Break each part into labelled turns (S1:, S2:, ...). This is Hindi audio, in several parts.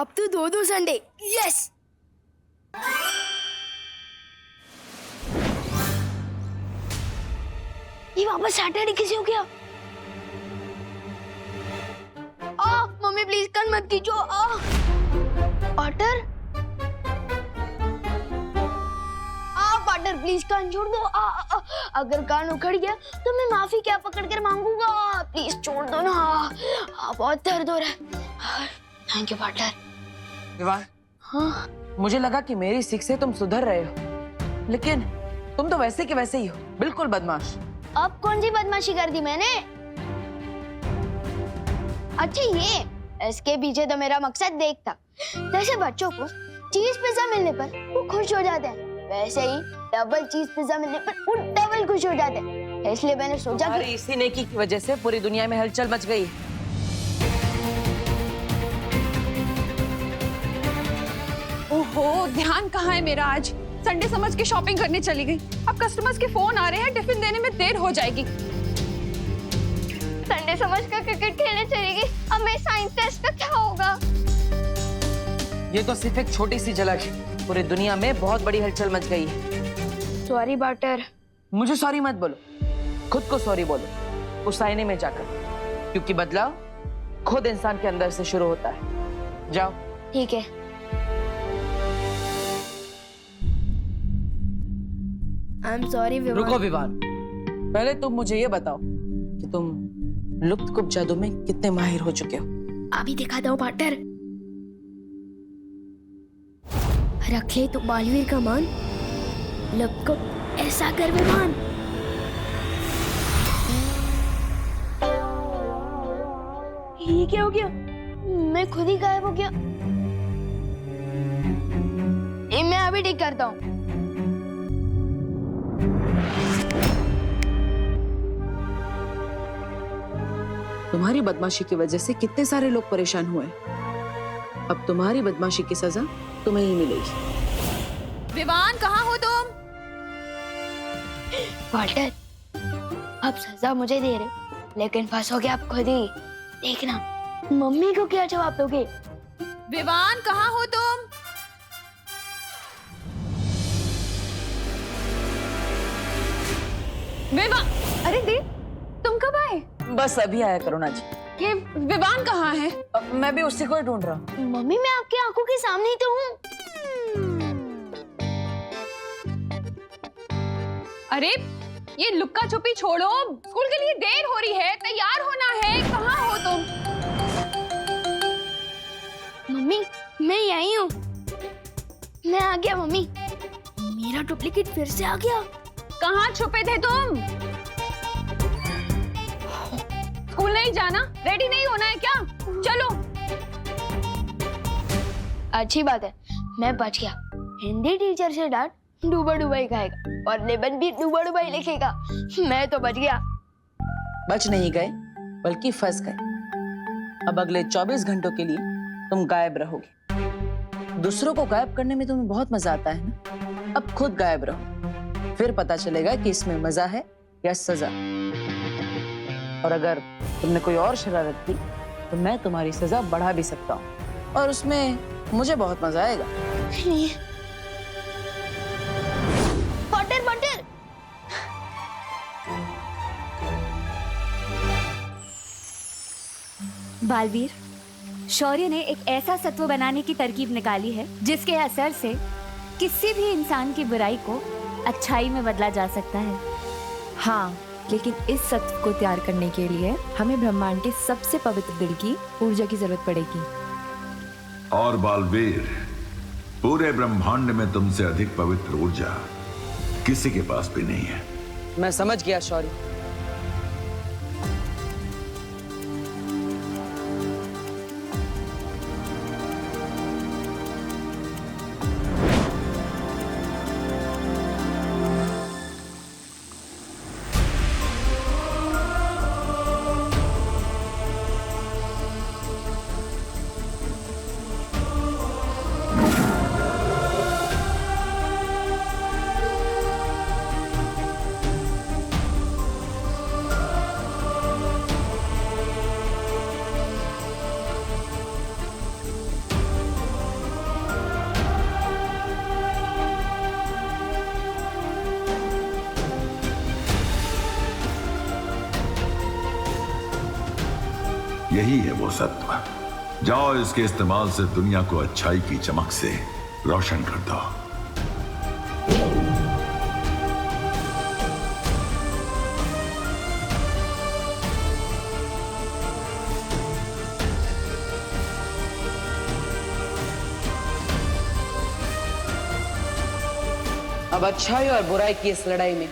S1: अब तो 2-2 संडे। यस। ये वापस सैटरडे कैसे हो गया? मम्मी प्लीज कान मत खींचो। पार्टनर पार्टनर प्लीज कान छोड़ दो। अगर कान उखड़ गया तो मैं माफी क्या पकड़ कर मांगूंगा। प्लीज छोड़ दो ना। बहुत दर्द हो रहा है। Thank you partner.
S2: विवान,
S1: हाँ
S2: मुझे लगा कि मेरी सीख से तुम सुधर रहे हो, लेकिन तुम तो वैसे के वैसे ही हो, बिल्कुल बदमाश।
S1: अब कौन सी बदमाशी कर दी मैंने? अच्छा ये इसके पीछे तो मेरा मकसद देख था। जैसे बच्चों को चीज पिज्जा मिलने पर वो खुश हो जाते हैं, वैसे ही डबल चीज पिज्जा मिलने पर वो डबल खुश हो जाते हैं। इसलिए मैंने सोचा कि
S2: इसी नेकी की वजह से पूरी दुनिया में हलचल मच गई है।
S3: ओहो, ध्यान कहाँ है मेरा? आज संडे समझ के शॉपिंग करने चली गई। अब कस्टमर्स के फोन आ रहे हैं, टिफिन देने में देर हो जाएगी।
S1: संडे समझ कर क्रिकेट खेलने चली गई। अब मेरे साइंस टेस्ट का क्या होगा?
S2: ये तो सिर्फ एक छोटी सी झलक है, पूरी दुनिया में बहुत बड़ी हलचल मच गई है।
S1: Sorry partner.
S2: मुझे सॉरी मत बोलो, खुद को सॉरी बोलो उस आईने में जाकर, क्योंकि बदलाव खुद इंसान के अंदर से शुरू होता है। जाओ।
S1: ठीक है। I am sorry Vivaan.
S2: रुको विवान, पहले तुम मुझे ये बताओ कि तुम लुप्त जादू में कितने माहिर हो चुके हो?
S1: अभी दिखाता हूँ पार्टनर। रख ले तो बालवीर का मान, लब को ऐसा कर विवान। ये क्या हो गया? मैं खुद ही गायब हो गया। ये मैं अभी ठीक करता हूँ।
S2: तुम्हारी बदमाशी की वजह से कितने सारे लोग परेशान हुए। अब तुम्हारी बदमाशी की सजा तुम्हें ही मिलेगी।
S3: विवान, कहाँ हो तुम?
S1: वाल्टर, अब सजा मुझे दे रहे, लेकिन फंसोगे आप खुद ही। देखना मम्मी को क्या जवाब दोगे।
S3: विवान, कहाँ हो तुम? विवान, अरे दी, तुम कब आए?
S2: बस अभी आया करुणा जी।
S3: ये विवान कहाँ है?
S2: मैं भी उसी को ही ढूंढ रहा हूँ।
S1: मम्मी मैं आपकी आंखों के सामने ही तो हूँ।
S3: अरे ये लुक्का छुपी छोड़ो, स्कूल के लिए देर हो रही है, तैयार होना है। कहाँ हो तुम?
S1: मम्मी मैं यही हूँ। मैं आ गया मम्मी। मेरा डुप्लीकेट फिर से आ गया।
S3: कहाँ छुपे थे तुम? स्कूल नहीं जाना? रेडी नहीं होना है क्या? चलो।
S1: अच्छी बात है, मैं बच गया। हिंदी टीचर से डांट डूबा डूबा ही खाएगा और लेबन भी डूबा डूबा ही लिखेगा। मैं तो बच गया।
S2: बच नहीं गए, बल्कि फंस गए। अब अगले 24 घंटों के लिए तुम गायब रहोगे। दूसरों को गायब करने में तुम्हें बहुत मजा आता है ना? अब खुद गायब रहो, फिर पता चलेगा कि इसमें मजा है या सजा। और अगर तुमने कोई और शरारत की तो मैं तुम्हारी सजा बढ़ा भी सकता हूँ, और उसमें मुझे बहुत मजा आएगा।
S1: Potter Potter.
S4: बालवीर, शौर्य ने एक ऐसा सत्व बनाने की तरकीब निकाली है जिसके असर से किसी भी इंसान की बुराई को अच्छाई में बदला जा सकता है।
S5: हाँ, लेकिन इस सत्व को तैयार करने के लिए हमें ब्रह्मांड के सबसे पवित्र दिल की ऊर्जा की जरूरत पड़ेगी।
S6: और बालवीर, पूरे ब्रह्मांड में तुमसे अधिक पवित्र ऊर्जा किसी के पास भी नहीं है।
S2: मैं समझ गया शौर्य।
S6: यही है वो सत्व। जाओ इसके इस्तेमाल से दुनिया को अच्छाई की चमक से रोशन कर दो।
S2: अब अच्छाई और बुराई की इस लड़ाई में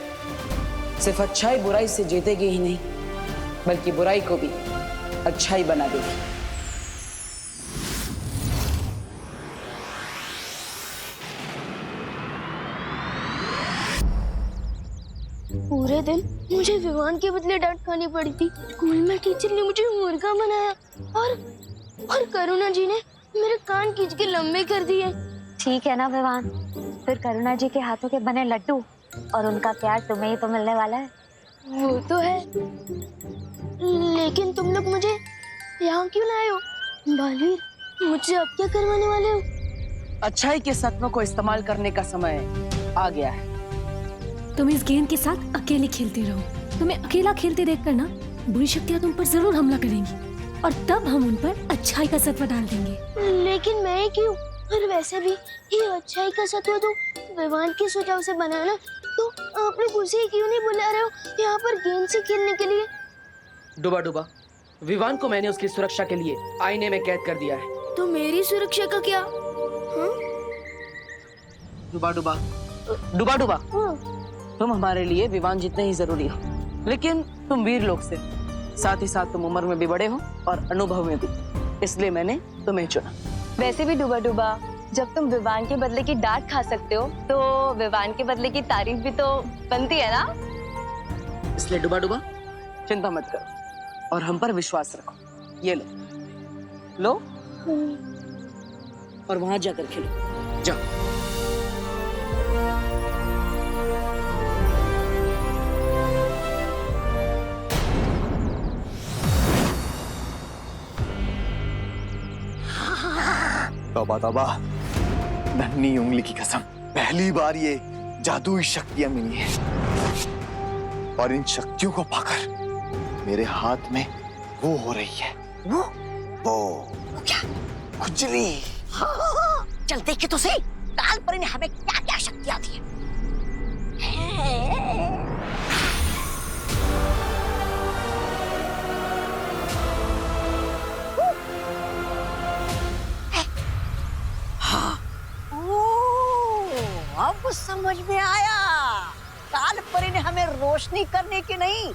S2: सिर्फ अच्छाई बुराई से जीतेगी ही नहीं, बल्कि बुराई को भी अच्छाई बना देगी।
S1: पूरे दिन मुझे विवान के बदले डांट खानी पड़ी थी। स्कूल में टीचर ने मुझे मुर्गा बनाया और करुणा जी ने मेरे कान खींच के लंबे कर दिए।
S4: ठीक है ना विवान, फिर करुणा जी के हाथों के बने लड्डू और उनका प्यार तुम्हें ही तो मिलने वाला है।
S1: वो तो है, लेकिन तुम लोग मुझे यहाँ क्यों लाए हो? बालवीर, मुझसे अब क्या करवाने वाले हो?
S2: अच्छाई के सत्व को इस्तेमाल करने का समय आ गया है।
S7: तुम इस गेंद के साथ अकेले खेलते रहो। तुम्हें अकेला खेलते देखकर ना बुरी शक्तियाँ तुम पर जरूर हमला करेंगी और तब हम उन पर अच्छाई का सत्व डाल देंगे।
S1: लेकिन मैं क्यों? और वैसे भी ये अच्छाई का सत्व तो विवान के सुझाव से बना ना, तो आप लोग उसे क्यों नहीं बुला रहे हो यहाँ पर गेंद से खेलने के लिए?
S2: डुबा डुबा, विवान को मैंने उसकी सुरक्षा के लिए आईने में कैद कर दिया है।
S1: तो मेरी सुरक्षा का क्या?
S2: डुबा डुबा, डुबा डुबा, तुम हमारे लिए विवान जितने ही जरूरी हो, लेकिन तुम वीर लोग से, साथ ही साथ तुम उम्र में भी बड़े हो और अनुभव में भी, इसलिए मैंने तुम्हें चुना।
S8: वैसे भी डुबा डुबा, जब तुम विवान के बदले की डांट खा सकते हो तो विवान के बदले की तारीफ भी तो बनती है ना।
S2: इसलिए डुबा डुबा, चिंता मत करो और हम पर विश्वास रखो। ये लो, लो और वहां जाकर खेलो। जाओ।
S9: तौबा तौबा, नन्ही उंगली की कसम, पहली बार ये जादुई शक्तियां मिली हैं और इन शक्तियों को पाकर मेरे हाथ में वो हो रही है। वो
S10: क्या?
S9: खुजली।
S10: चल देखे तो सही, काल परी ने हमें क्या क्या शक्तियां दी है। अब समझ में आया, काल परी ने हमें रोशनी करने की नहीं,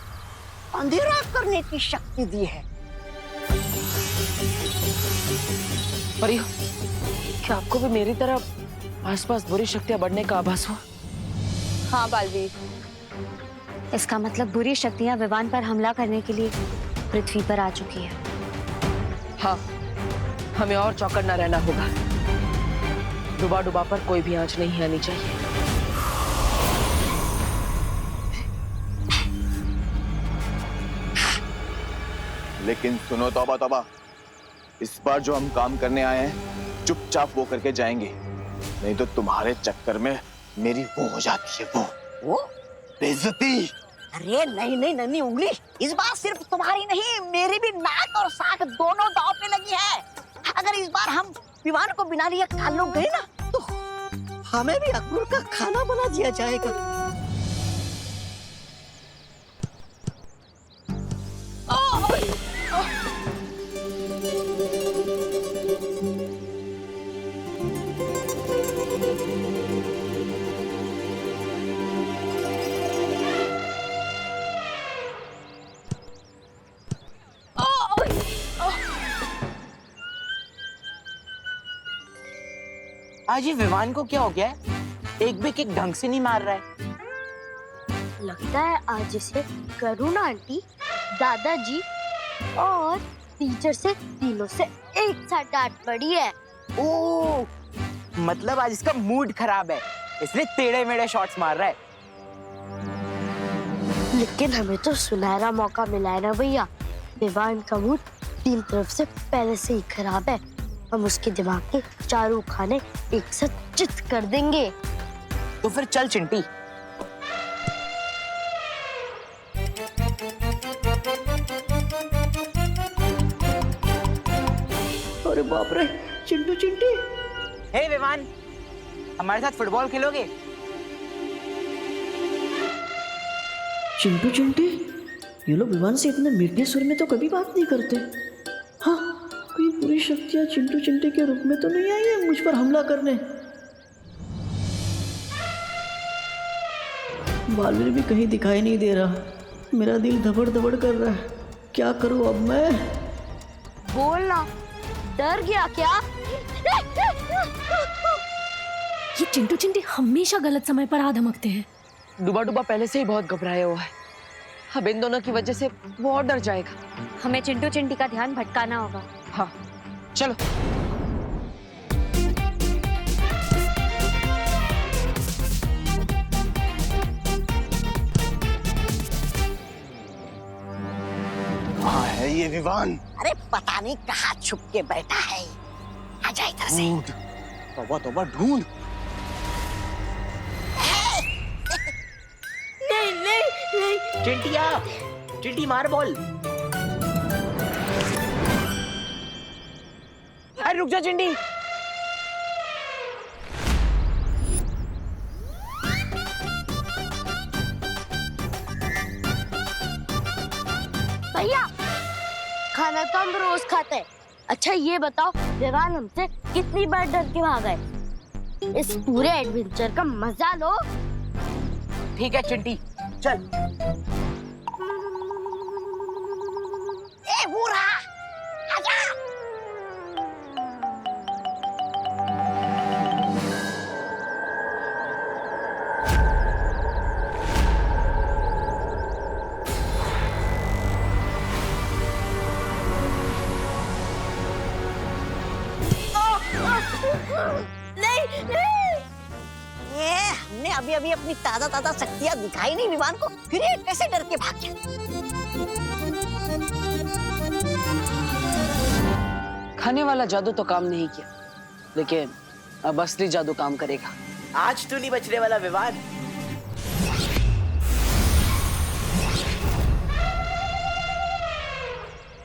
S10: अंधेरा करने की शक्ति दी है।
S2: परियो, क्या आपको भी मेरी तरह आसपास बुरी शक्तियां बढ़ने का आभास हुआ?
S8: हाँ बालवीर,
S4: इसका मतलब बुरी शक्तियाँ विवान पर हमला करने के लिए पृथ्वी पर आ चुकी है।
S2: हाँ, हमें और चौकन्ना रहना होगा। डुबा डुबा पर कोई भी आंच नहीं आनी चाहिए।
S9: लेकिन सुनो तौबा तौबा, इस बार जो हम काम करने आए हैं चुपचाप वो करके जाएंगे, नहीं तो तुम्हारे चक्कर में मेरी वो हो जाती है, वो बेइज्जती।
S10: अरे नहीं नहीं नन्ही उंगली, इस बार सिर्फ तुम्हारी नहीं, मेरी भी नाक और साख दोनों दांव पे लगी है। अगर इस बार हम विमान को बिना लिए काल लोग गए ना, तो हमें भी अकबर का खाना बना दिया जाएगा।
S11: आज ये विमान को क्या हो गया है? एक भी किक ढंग से नहीं मार रहा है।
S1: लगता है आज इसे करुणा आंटी, दादाजी और टीचर से तीनों से एक साथ डांट पड़ी है।
S11: ओह, मतलब आज इसका मूड खराब है, इसलिए टेढ़े मेढ़े शॉट्स मार रहा है।
S1: लेकिन हमें तो सुनहरा मौका मिला है ना भैया। विवान का मूड तीन तरफ से पहले से ही खराब है। हम उसके दिमाग के चारों खाने एक साथ चित कर देंगे।
S11: तो फिर चल चिंटी।
S10: बाप रे, चिंटू चिंटी।
S11: हे विमान, हमारे साथ फुटबॉल खेलोगे?
S10: चिंटू चिंटी, ये लोग विमान से इतने मीठे सुर में तो कभी बात नहीं करते। हाँ, कोई बुरी शक्तियां चिंटू चिंटी के रूप में तो नहीं आई है मुझ पर हमला करने। बालवीर भी कहीं दिखाई नहीं दे रहा। मेरा दिल धबड़ धबड़ कर रहा है। क्या करूं अब मैं?
S1: बोलना, डर गया क्या?
S7: ये चिंटू चिंटी हमेशा गलत समय पर आ धमकते हैं।
S2: डूबा डूबा पहले से ही बहुत घबराया हुआ है। अब इन दोनों की वजह से वो और डर जाएगा।
S4: हमें चिंटू चिंटी का ध्यान भटकाना होगा।
S2: हाँ, चलो।
S9: कहाँ है ये विमान?
S10: अरे पता नहीं कहाँ छुप के बैठा है। आजा इधर से।
S9: तौबा तौबा, ढूंढ।
S10: नहीं नहीं नहीं।
S11: चिंटिया, चिंटी मार बॉल। अरे रुक जा चिंटी।
S1: भैया, खाना तो हम रोज खाते हैं। अच्छा ये बताओ, विवान हमसे कितनी बार डर के भागा है? इस पूरे एडवेंचर का मजा लो।
S11: ठीक है चिंटी, चल।
S10: ए बूढ़ा, आजा। नहीं नहीं, ये हमने अभी अभी अपनी ताजा ताजा शक्तियां दिखाई नहीं विमान को, फिर ये कैसे डर के भाग गया?
S2: खाने वाला जादू तो काम नहीं किया, लेकिन अब असली जादू काम करेगा।
S11: आज तो नहीं बचने वाला विवान।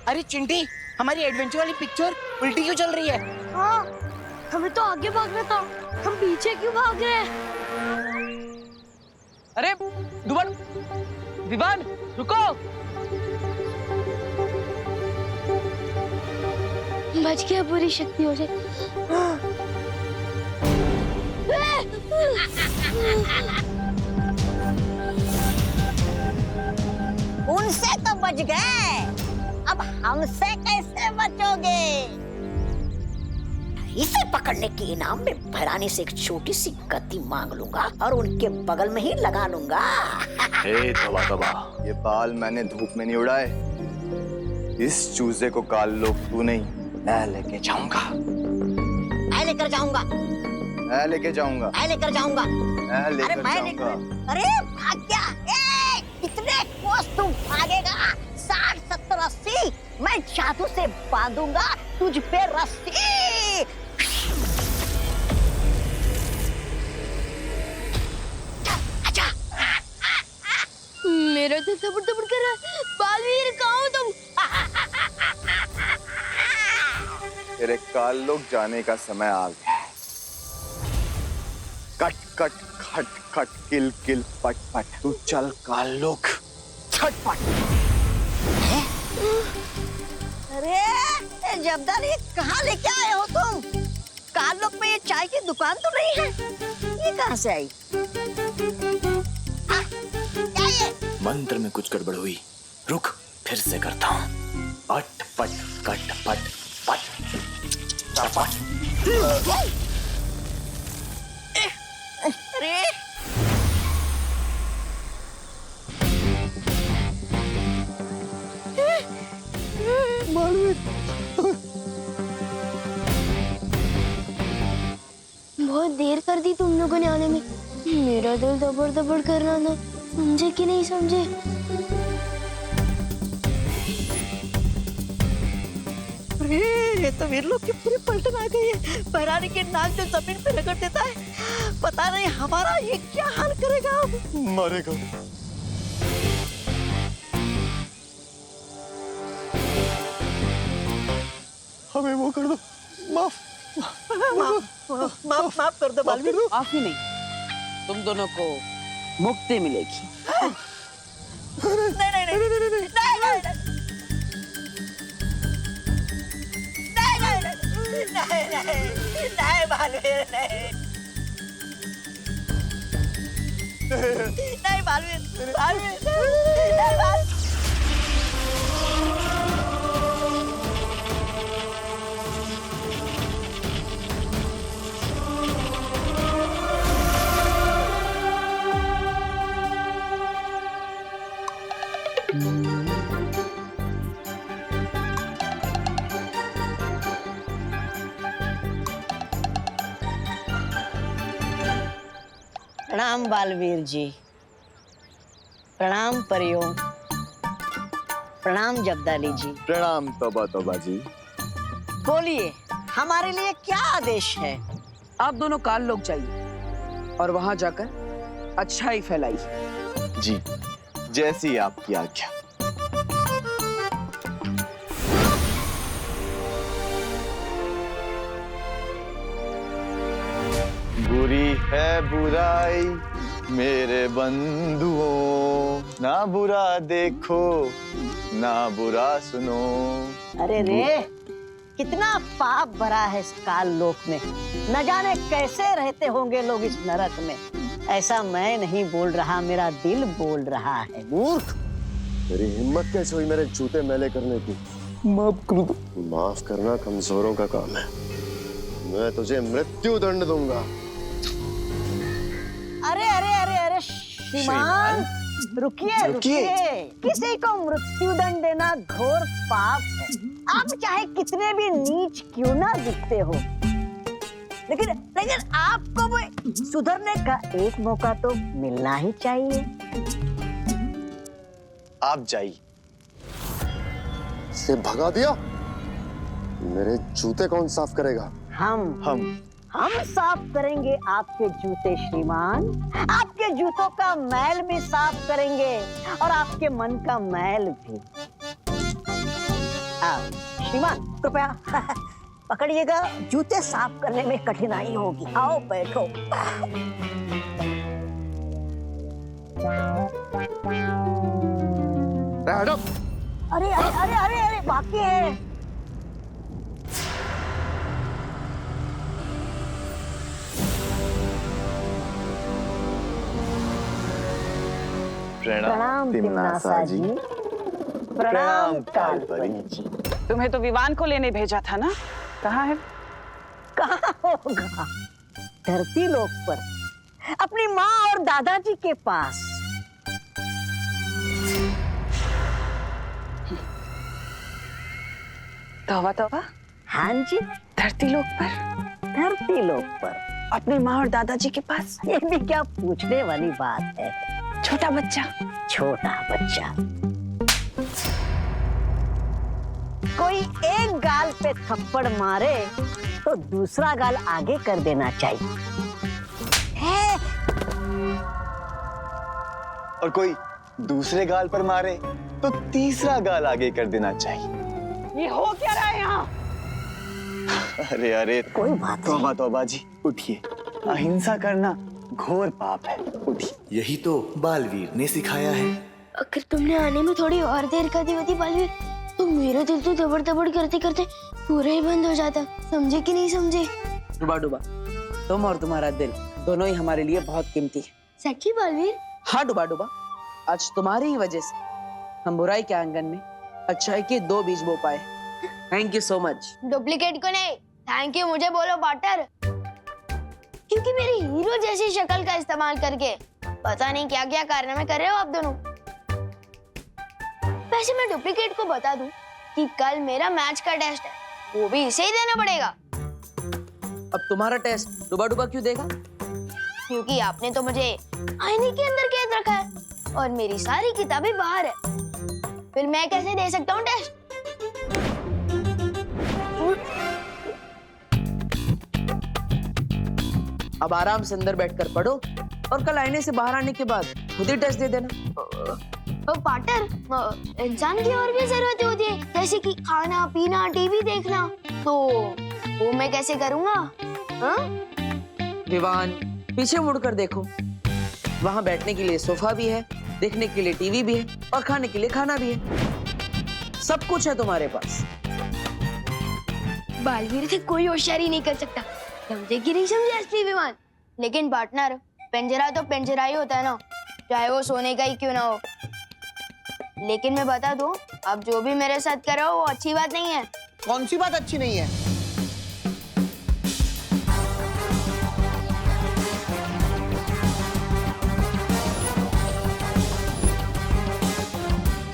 S11: अरे चिंटी, हमारी एडवेंचर वाली पिक्चर उल्टी क्यों चल रही है?
S1: हाँ, हमें तो आगे भागना था, हम पीछे क्यों भाग रहे हैं?
S2: अरे दुबन, विमान, रुको।
S1: बच गया बुरी शक्तियों से।
S10: उनसे तो बच गए, अब हमसे कैसे बचोगे? इसे पकड़ने के इनाम में भरानी से एक छोटी सी गद्दी मांग लूंगा और उनके बगल में ही लगा लूंगा।
S9: हे तौबा तौबा, ये बाल मैंने धूप में नहीं उड़ाए। इस चूजे को काल लोग तू नहीं, मैं लेके जाऊंगा।
S10: मैं लेकर जाऊंगा,
S9: मैं लेके जाऊंगा,
S10: मैं लेकर जाऊंगा।
S9: मैं
S10: अरे
S9: लेकर
S10: मैं
S9: जाऊंगा।
S10: अरे भाग गया। ए, कितने कोस तू भागेगा? 60, 70, 80। मैं जादू से बांधूंगा तुझ पे रस्सी। आजा।
S1: मेरा दिल धबड़ धबड़ कर रहा है। बालवीर, कहाँ हो तुम?
S9: तेरे काल लोग जाने का समय आ गया है। कट कट खट खट किल किल पट पट, तू चल काल लोग, छटपट।
S10: अरे जबदार, ये कहाँ लेके आए हो तुम? काल लोग में ये चाय की दुकान तो नहीं है, ये कहाँ से आई? क्या ये?
S9: मंत्र में कुछ गड़बड़ हुई, रुक फिर से करता हूँ। अट पट कट पट पट चपट।
S10: अरे
S1: बहुत देर कर दी तुम लोगों ने आने में। मेरा दिल दबड़ दबड़ कर रहा था, समझे कि नहीं समझे?
S10: अरे ये तो वीर लोग की पूरी पलटन आ गई है। बहरानी के नाक जो जमीन पे रगड़ देता है, पता नहीं हमारा ये क्या हाल करेगा अब।
S9: मरेगा। हमें वो कर दो,
S10: माफ कर दो बालवीर।
S2: माफ ही नहीं, तुम दोनों को मुक्ति मिलेगी।
S10: नहीं नहीं नहीं नहीं नहीं नहीं नहीं बालवीर नहीं नहीं बालवीर बालवीर नहीं बाल। प्रणाम बालवीर जी, प्रणाम परियों, प्रणाम जगदाली जी।
S9: प्रणाम तौबा तौबा जी।
S10: बोलिए हमारे लिए क्या आदेश है?
S2: आप दोनों काल लोग जाइए और वहां जाकर अच्छाई फैलाइए।
S9: जी, जैसी आपकी आज्ञा। बुरी है बुराई मेरे बंधुओं, ना बुरा देखो ना बुरा सुनो।
S10: अरे रे, कितना पाप भरा है इस काल लोक में। न जाने कैसे रहते होंगे लोग इस नरक में। ऐसा मैं नहीं बोल रहा, मेरा दिल बोल रहा है।
S12: मूर्ख, तेरी हिम्मत कैसे हुई मेरे जूते मैले करने की?
S9: माफ कर दो।
S12: माफ करना कमजोरों का काम है। मैं तुझे मृत्यु दंड दूंगा।
S10: अरे अरे अरे अरे श्रीमान, रुकिए रुकिए। किसी को मृत्यु दंड देना घोर पाप है। आप चाहे कितने भी नीच क्यों ना दिखते हो, लेकिन लेकिन आपको भी सुधरने का एक मौका तो मिलना ही चाहिए।
S9: आप जाइए।
S12: से भगा दिया? मेरे जूते कौन साफ करेगा?
S10: हम साफ करेंगे आपके जूते श्रीमान। आपके जूतों का मैल भी साफ करेंगे और आपके मन का मैल भी। श्रीमान कृपया पकड़िएगा, जूते साफ करने में कठिनाई होगी। आओ बैठो। अरे अरे अरे अरे अरे बाकी है। प्रणाम तिम्नासा जी। प्रणाम कालपरी जी।
S3: तुम्हें तो विवान को लेने भेजा था ना, कहाँ है?
S10: कहाँ होगा, धरती लोक पर, अपनी माँ और दादाजी के पास।
S3: तौबा तौबा।
S10: हाँ जी,
S3: धरती लोक पर?
S10: धरती लोक पर
S3: अपनी माँ और दादाजी के पास?
S10: ये भी क्या पूछने वाली बात है।
S3: छोटा बच्चा।
S10: छोटा बच्चा। कोई एक गाल पे थप्पड़ मारे तो दूसरा गाल आगे कर देना चाहिए।
S9: और कोई दूसरे गाल पर मारे तो तीसरा गाल आगे कर देना चाहिए।
S3: ये हो क्या रहा है यहाँ?
S9: अरे अरे,
S10: कोई बात नहीं।
S9: तौबा तौबा जी, उठिए। अहिंसा करना घोर पाप है, उठिए।
S13: यही तो बालवीर ने सिखाया है।
S1: अगर तुमने आने में थोड़ी और देर कर दी होती बालवीर, तो मेरा दिल तो दबड़ दबड़ करते करते पूरा ही बंद हो जाता। समझे कि नहीं समझे?
S2: डुबा डुबा, तुम और तुम्हारा दिल दोनों ही हमारे लिए बहुत कीमती है।
S1: सच्ची बालवीर?
S2: हाँ डुबा डुबा, आज तुम्हारी ही वजह से हम बुराई के आंगन में अच्छाई के 2 बीज बो पाए। Thank you so much.
S1: Duplicate को नहीं, थैंक यू मुझे बोलो पार्टनर, क्योंकि मेरी हीरो जैसी शक्ल का इस्तेमाल करके पता नहीं क्या क्या कारनामे कर रहे हो आप दोनों। वैसे मैं डुप्लीकेट को बता दूं कि कल मेरा मैच का टेस्ट है, वो भी इसे ही देना पड़ेगा।
S2: अब तुम्हारा टेस्ट डुबा डुबा क्यों देगा?
S1: क्योंकि आपने तो मुझे आईने के अंदर कैद रखा है और मेरी सारी किताबें बाहर है, फिर मैं कैसे दे सकता हूँ टेस्ट?
S2: अब आराम से अंदर बैठकर पढ़ो और कल आईने से बाहर आने के बाद खुद ही टेस्ट दे देना।
S1: पार्टनर, इंसान की और भी जरूरतें होती है, जैसे कि खाना पीना, टीवी देखना। तो वो मैं कैसे करूँगा? हाँ?
S2: विवान, पीछे मुड़कर देखो, वहां बैठने के लिए सोफा भी है, देखने के लिए टीवी भी है और खाने के लिए खाना भी है। सब कुछ है तुम्हारे पास।
S1: बालवीर से कोई होशियारी नहीं कर सकता, समझे कि नहीं समझे असली विमान? लेकिन पार्टनर, पिंजरा तो पिंजरा ही होता है ना, चाहे वो सोने का ही क्यों ना हो। लेकिन मैं बता दूं, अब जो भी मेरे साथ कर रहे हो वो अच्छी बात नहीं है।
S10: कौन सी बात अच्छी नहीं है?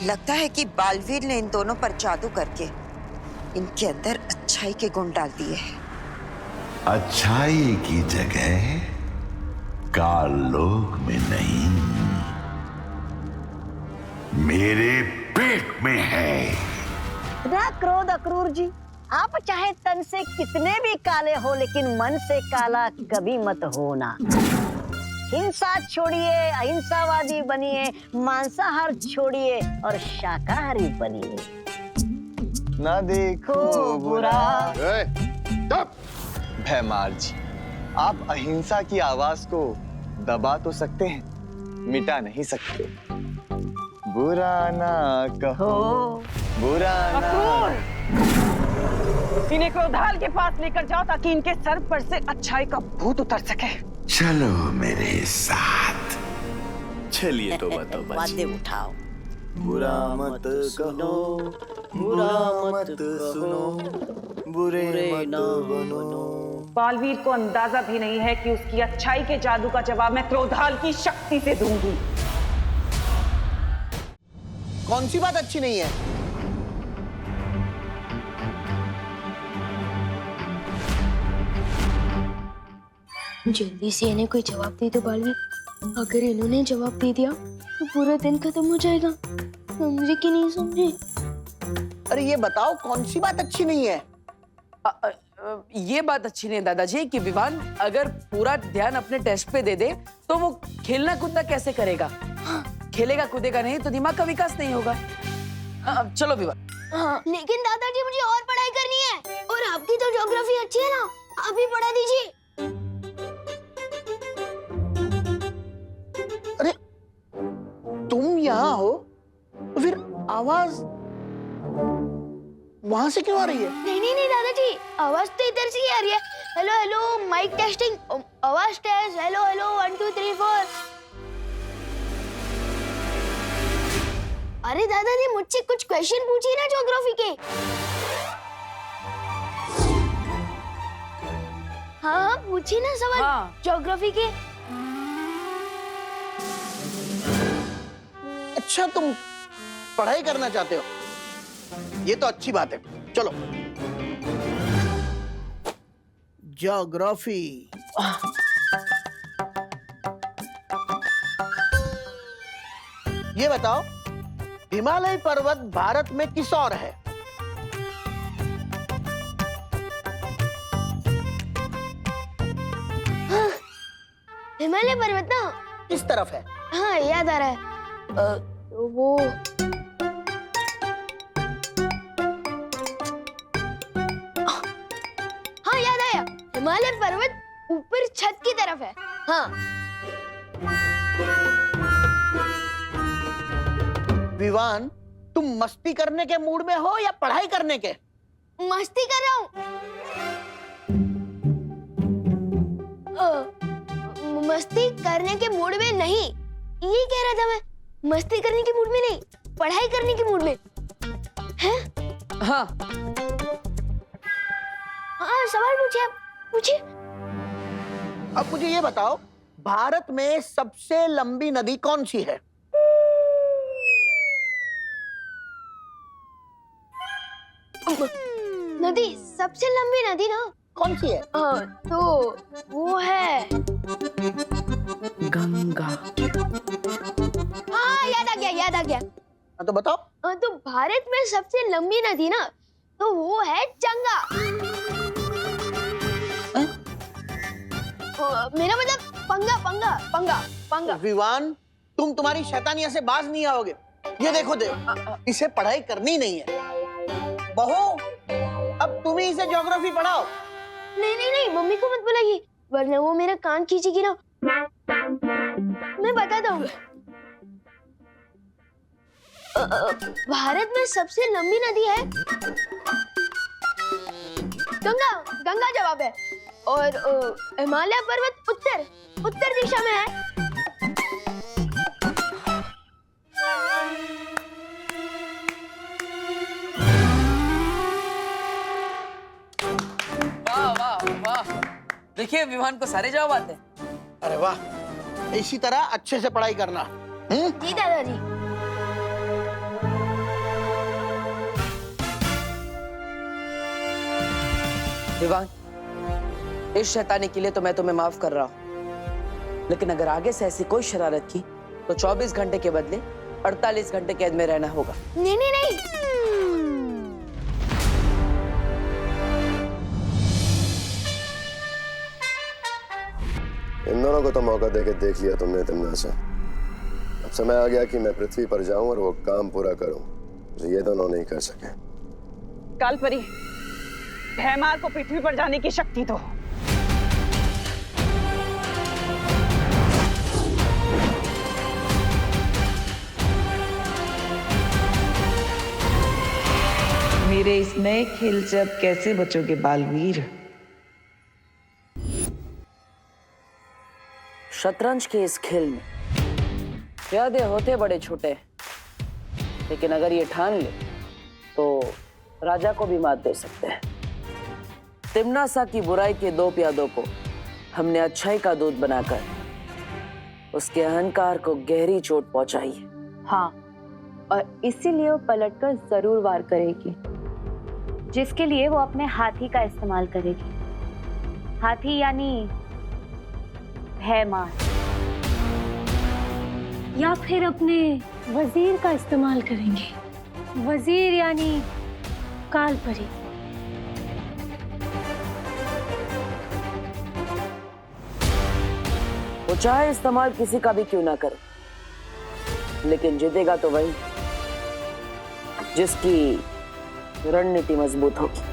S14: लगता है कि बालवीर ने इन दोनों पर जादू करके इनके अंदर अच्छाई के गुण डाल दिए हैं।
S6: अच्छाई की जगह काल लोक में नहीं, मेरे पेट में है।
S10: ना क्रोध अक्रूर जी, आप चाहे तन से कितने भी काले हो लेकिन मन से काला कभी मत होना। हिंसा छोड़िए, अहिंसावादी बनिए, मांसाहार छोड़िए और शाकाहारी बनिए।
S9: ना देखो बुरा। भैमार जी, आप अहिंसा की आवाज को दबा तो सकते हैं, मिटा नहीं सकते। बुरा ना कहो, बुरा ना।
S10: इन्हें क्रोधाल के पास लेकर जाओ ताकि इनके सर पर से अच्छाई का भूत उतर सके।
S6: चलो मेरे साथ।
S13: चलिए तो बताओ
S10: बातें उठाओ।
S13: बुरा मत कहो, बुरा मत सुनो, बुरे मत बनो।
S10: बालवीर को अंदाजा भी नहीं है कि उसकी अच्छाई के जादू का जवाब मैं क्रोधाल की शक्ति से दूंगी। कौन सी बात अच्छी नहीं है?
S1: जल्दी से इन्हें कोई जवाब दे दो बालवीर, अगर इन्होंने जवाब दे दिया तो पूरा दिन खत्म हो जाएगा। समझे कि नहीं समझे?
S10: अरे ये बताओ कौन सी बात अच्छी नहीं है?
S2: ये बात अच्छी नहीं है दादाजी कि विवान अगर पूरा ध्यान अपने टेस्ट पे दे दे तो वो खेलना कूदना कैसे करेगा? खेलेगा कूदेगा नहीं तो दिमाग का विकास नहीं होगा। चलो विवान।
S1: हाँ, लेकिन दादाजी मुझे और पढ़ाई करनी है, और आपकी तो ज्योग्राफी अच्छी है ना, आप ही पढ़ा दीजिए।
S10: अरे तुम यहाँ हो तो फिर आवाज वहां से क्यों आ रही है?
S1: नहीं दादाजी, आवाज तो इधर से ही आ रही है। हेलो हेलो माइक टेस्टिंग, आवाज टेस्ट, हेलो हेलो 1 2 3 4। अरे दादाजी मुझसे कुछ क्वेश्चन पूछिए ना ज्योग्राफी के। हाँ पूछिए ना सवाल। हाँ। ज्योग्राफी के।
S10: अच्छा तुम पढ़ाई करना चाहते हो, ये तो अच्छी बात है। चलो ज्योग्राफी। ये बताओ हिमालय पर्वत भारत में किस ओर है?
S1: हाँ, हिमालय पर्वत ना
S10: किस तरफ है?
S1: हाँ याद आ रहा है, तो वो हाँ याद आया, हिमालय पर्वत ऊपर छत की तरफ है। हाँ।
S10: विवान, तुम मस्ती करने के मूड में हो या पढ़ाई करने के?
S1: मस्ती कर रहा हूँ। मस्ती करने के मूड में नहीं, ये कह रहा था मैं। मस्ती करने के मूड में नहीं, पढ़ाई करने के मूड में। हैं?
S2: हाँ
S1: हाँ सवाल पूछिए, आप पूछिए।
S10: अब मुझे ये बताओ भारत में सबसे लंबी नदी कौन सी है?
S1: नदी, सबसे लंबी नदी ना
S10: कौन सी है?
S1: तो वो है
S2: गंगा।
S1: हाँ याद आ गया।
S10: तो बताओ।
S1: तो भारत में सबसे लंबी नदी ना, तो वो है गंगा। मेरा मतलब पंगा।
S10: विवान, तुम तुम्हारी शैतानिया से बाज नहीं आओगे। ये देखो इसे पढ़ाई करनी नहीं है। बहू, अब तुम ही इसे ज्योग्राफी पढ़ाओ।
S1: नहीं नहीं नहीं, मम्मी को मत बुलाइए वरना वो मेरा कान खींचेगी ना। मैं बताता हूँ। भारत में सबसे लंबी नदी है गंगा। गंगा जवाब है। और हिमालय पर्वत उत्तर दिशा में है।
S11: वाह वाह वाह, देखिए विवान को सारे जवाब आते हैं।
S15: अरे वाह, इसी तरह अच्छे से पढ़ाई करना।
S1: जी दादाजी।
S2: विवान, इस शैतानी के लिए तो मैं तुम्हें माफ कर रहा हूं, लेकिन अगर आगे से ऐसी कोई शरारत की तो 24 घंटे के बदले 48 घंटे कैद में रहना होगा।
S1: नहीं नहीं नहीं।
S12: इन दोनों को तो मौका देके देख लिया तुमने तिमनासा। अब समय आ गया कि मैं पृथ्वी पर जाऊं और वो काम पूरा करूं जो ये दोनों नहीं कर सके।
S10: कालपरी, भैमार को पृथ्वी पर जाने की शक्ति दो।
S16: मेरे इस नए खेल से अब कैसे बचोगे बालवीर?
S2: शतरंज के इस खेल में प्यादे होते बड़े छोटे, लेकिन अगर ये ठान ले तो राजा को भी मात दे सकते हैं। तिमनासा की बुराई के 2 प्यादों को हमने अच्छाई का दूत बनाकर उसके अहंकार को गहरी चोट पहुंचाई है।
S4: हाँ, और इसीलिए वो पलटकर जरूर वार करेगी, जिसके लिए वो अपने हाथी का इस्तेमाल करेगी। हाथी यानी भैमार,
S7: या फिर अपने वजीर का इस्तेमाल करेंगे। वजीर यानी कालपरी।
S2: वो चाहे इस्तेमाल किसी का भी क्यों ना करे, लेकिन जीतेगा तो वही जिसकी रणनीति मजबूत होगी।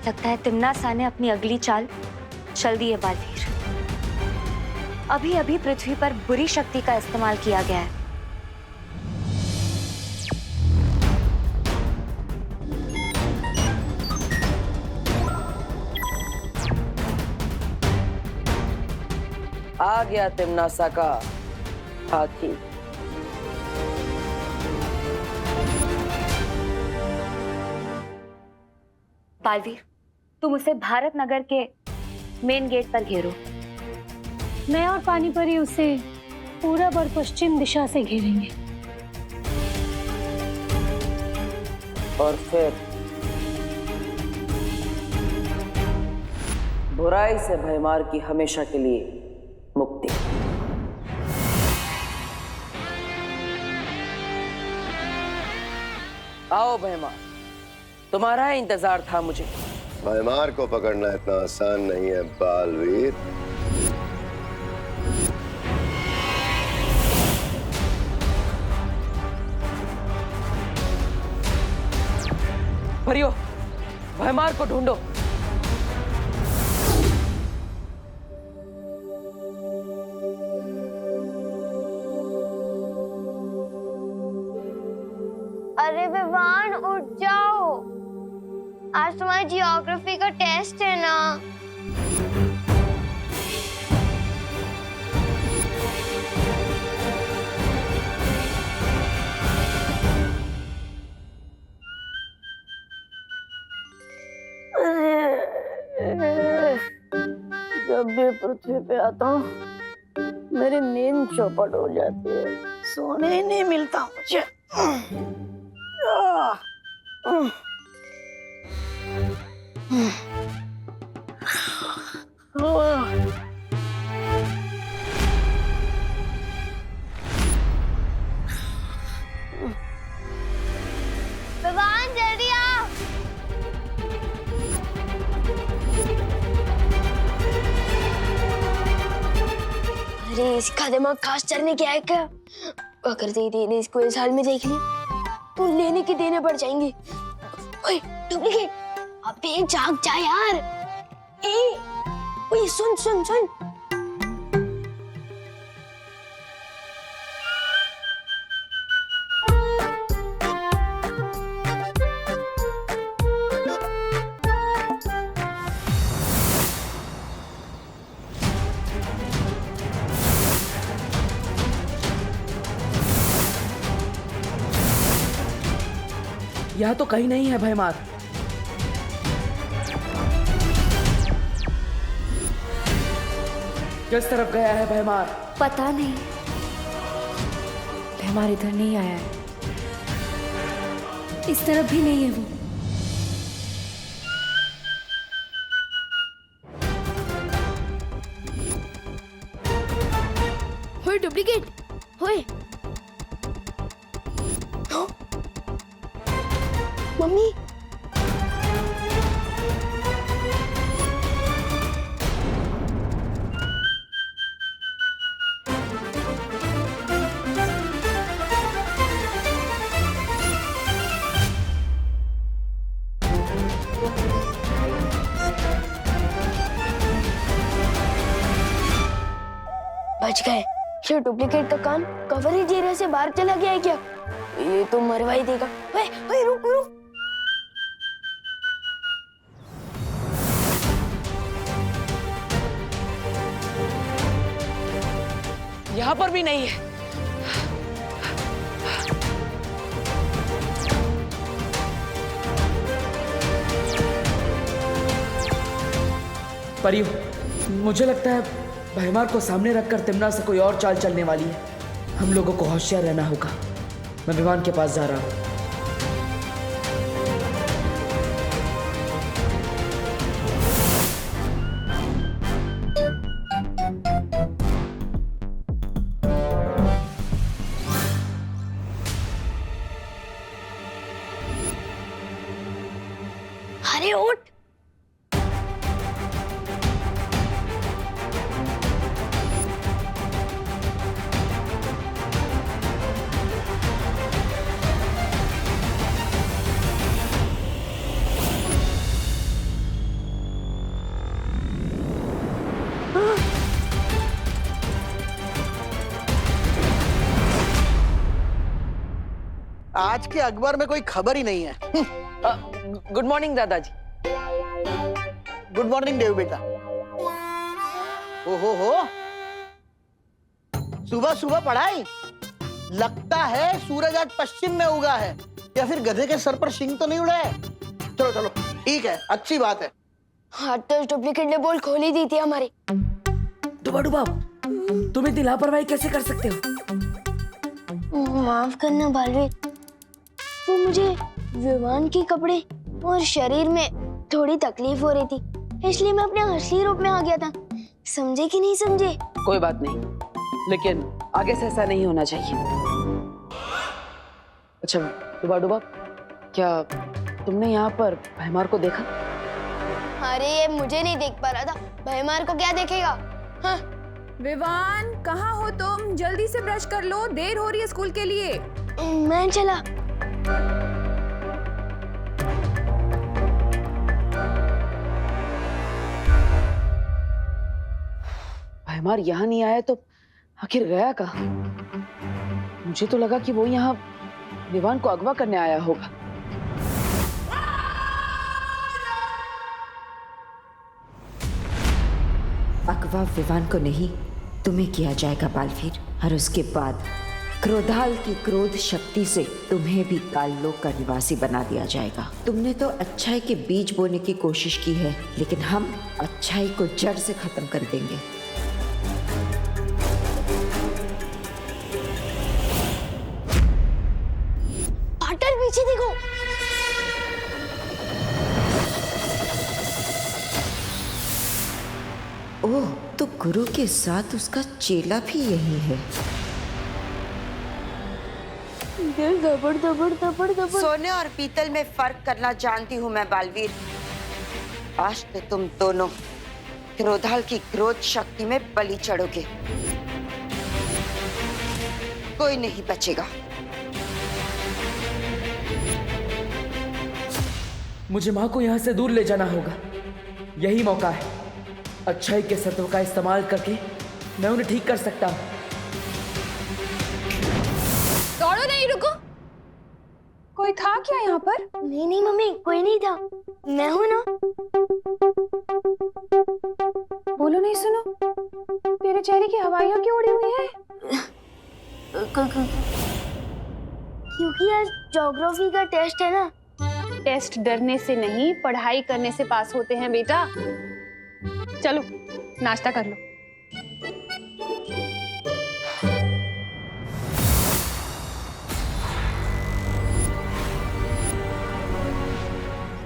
S4: लगता है तिमनासा ने अपनी अगली चाल चल दी है बालवीर। अभी अभी पृथ्वी पर बुरी शक्ति का इस्तेमाल किया गया है।
S2: आ गया तिमनासा का हाथी।
S4: बालवीर, तुम उसे भारत नगर के मेन गेट पर घेरो।
S7: मैं और पानीपरी उसे पूरब और पश्चिम दिशा से घेरेंगे।
S2: और फिर बुराई से भयमार की हमेशा के लिए मुक्ति। आओ भयमार, तुम्हारा ही इंतजार था मुझे।
S12: भयमार को पकड़ना इतना आसान नहीं है बालवीर।
S2: परियो, भयमार को ढूंढो।
S1: अरे विवान, उठ जाओ, आज तुम्हारी जियोग्राफी का टेस्ट है ना।
S2: जब भी पृथ्वी पे आता हूँ मेरी नींद चौपट हो जाती है,
S10: सोने ही नहीं मिलता मुझे।
S1: अरे इसका दिमाग खास चलने क्या है क्या? अगर दीदी ने इसको इस हाल में देख लिया तो लेने के देने पड़ जाएंगे। ओए डुप्लीकेट, अबे जाग जा यार। ओए सुन सुन सुन।
S2: यहाँ तो कहीं नहीं है भयमार। किस तरफ गया है भयमार?
S4: पता नहीं।
S5: हमारे इधर नहीं आया है।
S7: इस तरफ भी नहीं है वो।
S1: ओए डुप्लीकेट, ओए मम्मी। बच गए। ये डुप्लीकेट का कान कवरेज एरिया से बाहर चला गया है क्या? ये तो मरवा ही देगा। ओए ओए रुक रुक।
S2: यहाँ पर भी नहीं है। परियो, मुझे लगता है भयमार को सामने रखकर तिमना से कोई और चाल चलने वाली है। हम लोगों को होशियार रहना होगा। मैं विवान के पास जा रहा हूँ।
S1: अरे उठ।
S15: आज के अखबार में कोई खबर ही नहीं है।
S2: गुड मॉर्निंग दादाजी।
S15: गुड मॉर्निंग देव बेटा। ओहो हो, सुबह सुबह पढ़ाई। लगता है सूरज आज पश्चिम में उगा है, या फिर गधे के सर पर शिंग तो नहीं उड़ा है। चलो चलो ठीक है, अच्छी बात है।
S1: हाँ तो डुप्लीकेट ने बोल खोल ही दी थी हमारी।
S2: डुबा डुबा, तुम इतनी लापरवाही कैसे कर सकते हो?
S1: माफ करना बालवीर, वो मुझे विवान के कपड़े और शरीर में थोड़ी तकलीफ हो रही थी, इसलिए मैं अपने असली रूप में आ गया था। समझे कि नहीं समझे?
S2: कोई बात नहीं, लेकिन आगे से ऐसा नहीं होना चाहिए। अच्छा डुबा डुबा, क्या तुमने यहाँ पर भयमार को देखा?
S1: अरे ये मुझे नहीं देख पा रहा था, भयमार को क्या देखेगा? हाँ।
S3: विवान, कहाँ हो तुम? जल्दी से ब्रश कर लो, देर हो रही है स्कूल के लिए।
S1: मैं चला।
S2: भयमार यहाँ नहीं आया तो आखिर गया कहाँ? मुझे तो लगा कि वो यहाँ विवान को अगवा करने आया होगा।
S14: अगवा विवान को नहीं, तुम्हें किया जाएगा बालवीर, और उसके बाद क्रोधाल की क्रोध शक्ति से तुम्हें भी काललोक का निवासी बना दिया जाएगा। तुमने तो अच्छाई के बीज बोने की कोशिश की है, लेकिन हम अच्छाई को जड़ से खत्म कर देंगे।
S1: पाटल पीछे देखो।
S14: ओह, तो गुरु के साथ उसका चेला भी यही है।
S1: दबड़ दबड़ दबड़ दबड़।
S14: सोने और पीतल में फर्क करना जानती हूँ मैं बालवीर। आज तो तुम दोनों क्रोधाल की क्रोध शक्ति में बलि चढ़ोगे। कोई नहीं बचेगा।
S17: मुझे माँ को यहाँ से दूर ले जाना होगा। यही मौका है। अच्छाई के सत्व का इस्तेमाल करके मैं उन्हें ठीक कर सकता हूँ।
S3: दौड़ो नहीं, रुको। कोई था क्या यहाँ पर?
S1: नहीं नहीं मम्मी, कोई नहीं था, मैं हूं ना।
S3: बोलो नहीं, सुनो। तेरे चेहरे की हवाइयाँ क्यों उड़ी हुई है?
S1: क्योंकि आज ज्योग्राफी का टेस्ट है ना।
S3: टेस्ट डरने से नहीं, पढ़ाई करने से पास होते हैं बेटा। चलो नाश्ता कर लो।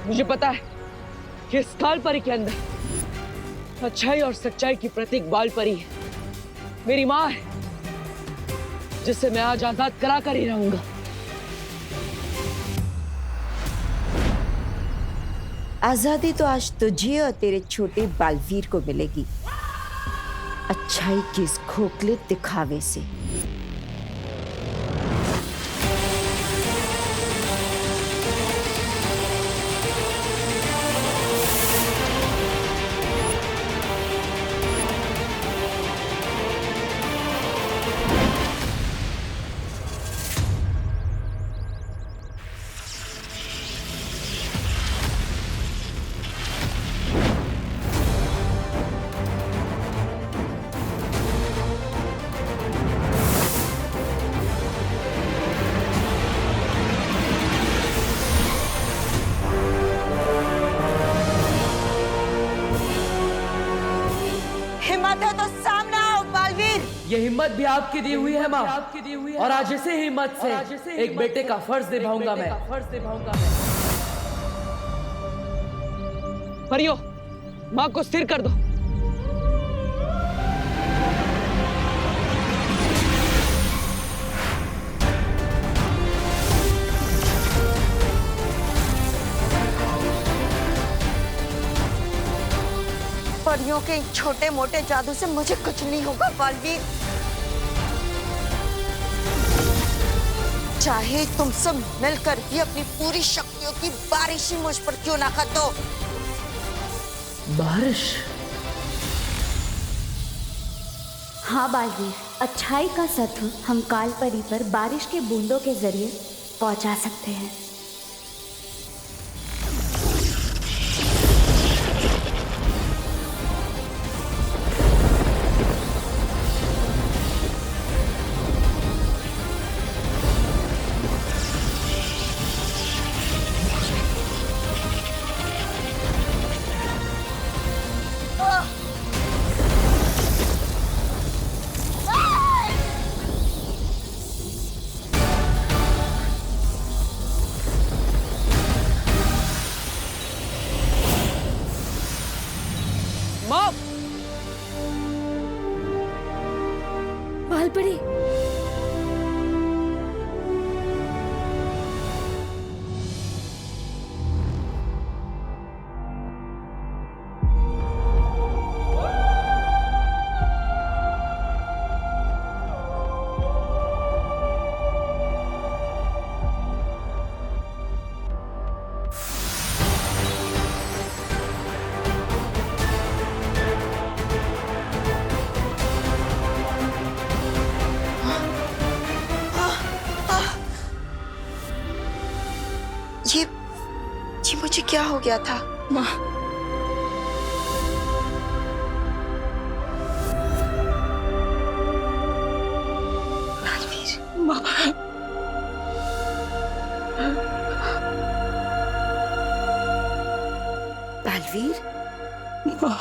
S17: मुझे पता है कि इस काल परी के अंदर अच्छाई और सच्चाई की प्रतीक बाल परी है। मेरी माँ है, जिसे मैं आज आजाद करा कर ही रहूंगा।
S14: आजादी तो आज तुझे और तेरे छोटे बालवीर को मिलेगी, अच्छाई के इस खोखले दिखावे से।
S10: हिम्मत है तो सामने आओ बालवीर।
S17: ये हिम्मत भी आपकी दी हुई है माँ, और आज इसी हिम्मत से एक बेटे का फर्ज निभाऊंगा मैं। परियो, माँ को स्थिर कर दो।
S10: परियों के छोटे मोटे जादू से मुझे कुछ नहीं होगा बालवीर। चाहे तुम सब मिलकर भी अपनी पूरी शक्तियों की बारिश ही मुझ पर क्यों ना कर दो।
S17: बारिश?
S4: हाँ बालवीर, अच्छाई का सत्व हम काल परी पर बारिश के बूंदों के जरिए पहुंचा सकते हैं।
S7: बालपरी,
S10: ये मुझे क्या हो गया था माँ? माँ,
S14: बालवीर,
S10: माँ,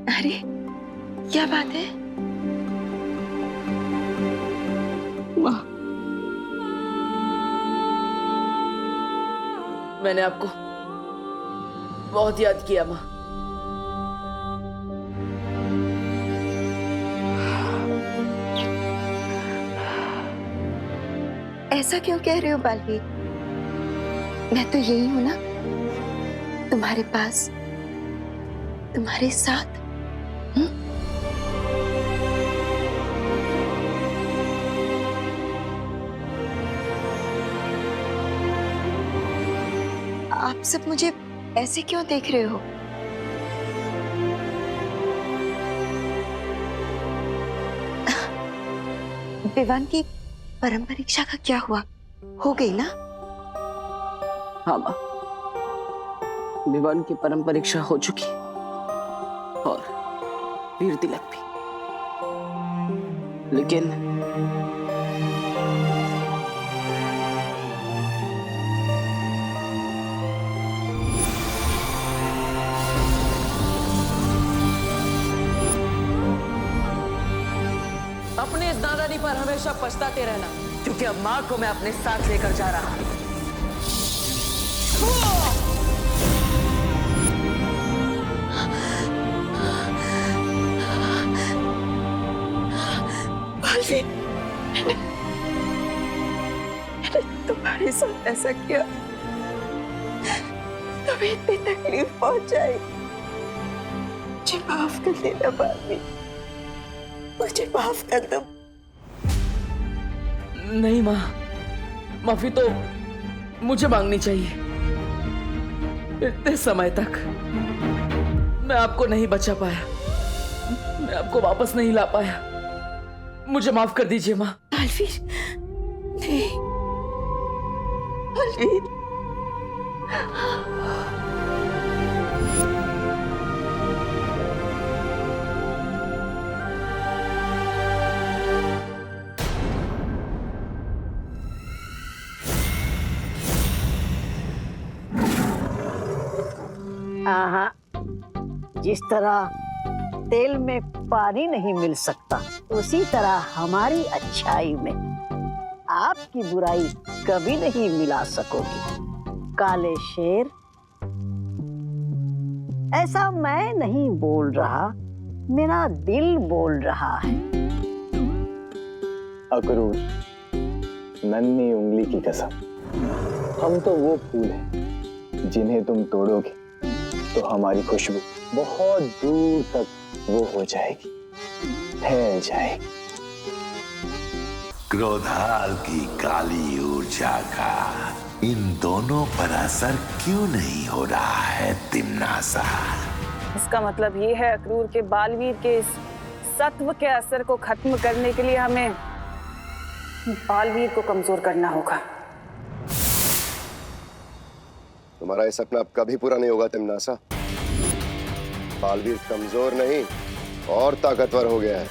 S10: अरे क्या बात है? माँ,
S17: मैंने आपको बहुत याद किया माँ।
S10: ऐसा क्यों कह रहे हो बालवीर? मैं तो यही हूं ना, तुम्हारे पास
S5: तुम्हारे साथ। आप सब मुझे ऐसे क्यों देख रहे हो? विवान की परम परीक्षा का क्या हुआ? हो गई ना?
S2: हाँ माँ, विवान की परम परीक्षा हो चुकी और वीर तिलक भी। लेकिन अपने इस दादाजी पर हमेशा पछताते रहना, क्योंकि अब माँ को मैं अपने साथ लेकर जा रहा हूँ।
S16: मैंने तुम्हारे साथ ऐसा किया, तुम्हें इतनी तकलीफ पहुंचाई। मुझे माफ कर देना बालवीर, मुझे माफ कर दो।
S2: नहीं माँ, माफी तो मुझे मांगनी चाहिए। इतने समय तक मैं आपको नहीं बचा पाया, मैं आपको वापस नहीं ला पाया। मुझे माफ कर दीजिए माँ।
S16: बालवीर, नहीं बालवीर।
S10: हाँ, जिस तरह तेल में पानी नहीं मिल सकता, उसी तरह हमारी अच्छाई में आपकी बुराई कभी नहीं मिला सकोगी। काले शेर, ऐसा मैं नहीं बोल रहा, मेरा दिल बोल रहा है।
S9: अक्रूर, नन्ही उंगली की कसम, हम तो वो फूल हैं जिन्हें तुम तोड़ोगे तो हमारी खुशबू बहुत दूर तक वो हो जाएगी, फैल जाएगी।
S6: क्रोधाल की काली ऊर्जा का इन दोनों पर असर क्यों नहीं हो रहा है तिम्नासा?
S17: इसका मतलब ये है अक्रूर के बालवीर के इस सत्व के असर को खत्म करने के लिए हमें बालवीर को कमजोर करना होगा।
S12: तुम्हारा ये सपना अब कभी पूरा नहीं होगा तिम्नासा। बालवीर कमजोर नहीं और ताकतवर हो गया है।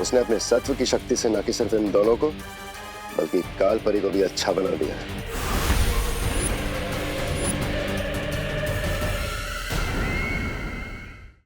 S12: उसने अपने सत्व की शक्ति से न कि सिर्फ इन दोनों को, बल्कि काल परी को भी अच्छा बना दिया है।